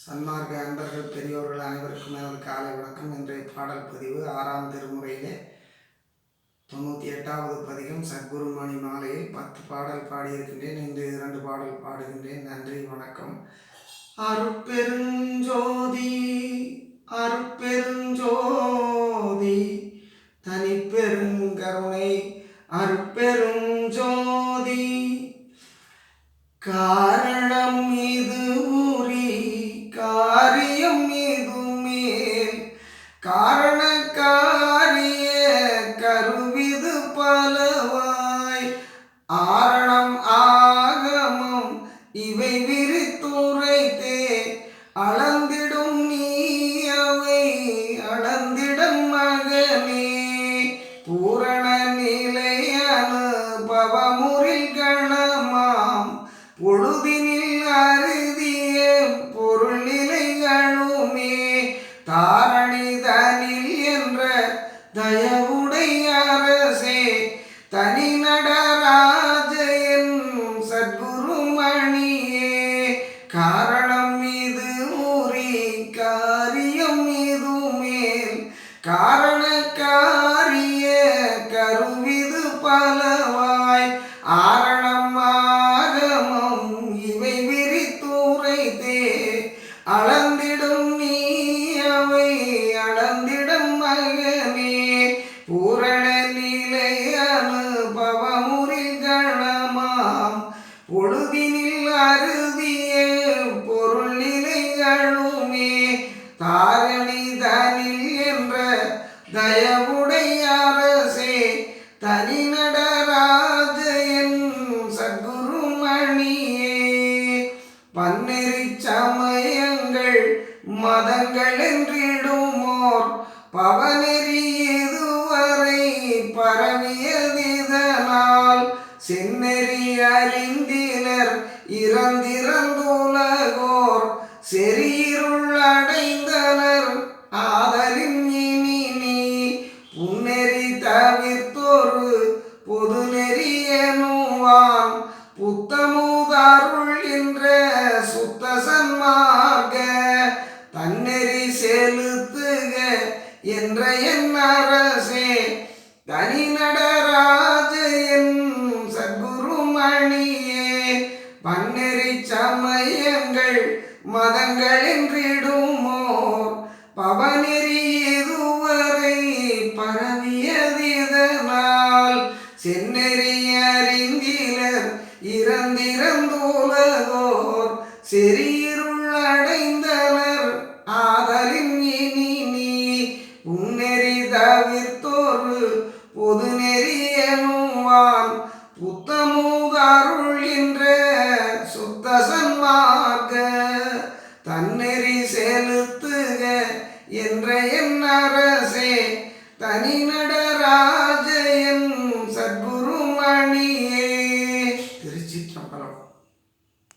சன்மார்க்க அன்பர்கள் பெரியோர்கள் அனைவருக்கும் எனது காலை வணக்கம். இன்றைய பாடல் பதிவு 6ஆம் திருமுறையிலே 98வது பதிகம் சத்குரு மணி மாலையில் 10 பாடல் பாடியிருக்கின்றேன். இன்று 2 பாடல் பாடுகின்றேன். நன்றி, வணக்கம். அருட்பெருஞ்சோதி அருட்பெருஞ்சோதி தனிப்பெருங்கருணை அருட்பெருஞ்சோதி காரணம் இது ஊறி காரியம் இது மேல் காரண காரிய கருவிது பலவாய் ஆரணம் ஆகமம் இவை விரித்துரைத்தே அளந்திடும் நீ அவை அளந்திடம் மகனே பூரண நிலையான பவமுறில் கணமாம் பொழுதினில் அறுதிய பொருள் நிலைகளுமே தாரணிதனில் என்ற தயவுடை அரசே தனி நடராஜன் சத்குரு மணியே காரணம் இது ஊறி காரியம் இது மேல் காரண காரிய கருவிது பலவாய் ஆரணம் ஆகமம் இவை விரித்துரைத்தே அளந்திடும் நீ அவை அளந்திடம் மகனே பூரண நிலை அனுபவமுறில் கணமாம் பொழுதினில் அறுதிய பொருள் நிலைகளுமே தாரணிதனில் என்ற தயவுடை அரசே தனி நடராஜன் சத்குரு மணியே பன்னெறி சமயங்கள் மதங்கள் என்றிடுமோர் பவநெறி இதுவரை பரவியதிதனால் செந்நெறி அறிந்தினர் இறந்திறந்துலகோர் செறியிருள் அடைந்தனர் ஆதலின் இனி நீ புன்னெறி தவிர்த்தொரு பொது நெறி எனுவான் புத்தமுதருள் என்ற சுத்த சன்மார்க்க தன்னெறி செலுத்துக என்ற என் அரசே தனி நடராஜன் சத்குரு மணியே பன்னெறி சமயங்கள் மதங்கள் என்றிடுமோர் பவநெறி இதுவரை பரவியதிதனால் செந்நெறி அறிந்திலர் இறந்திறந்துலகோர் செறியிருள் அடைந்தனர் ஆதலின் இனி நீ உன்னெறி தவிர்த்தொரு பொது நெறி எனுவான் புத்தமுதருள் என்ற சுத்த சன்மார்க்க தன்னெறி செலுத்துக என்ற என் அரசே தனி நடரா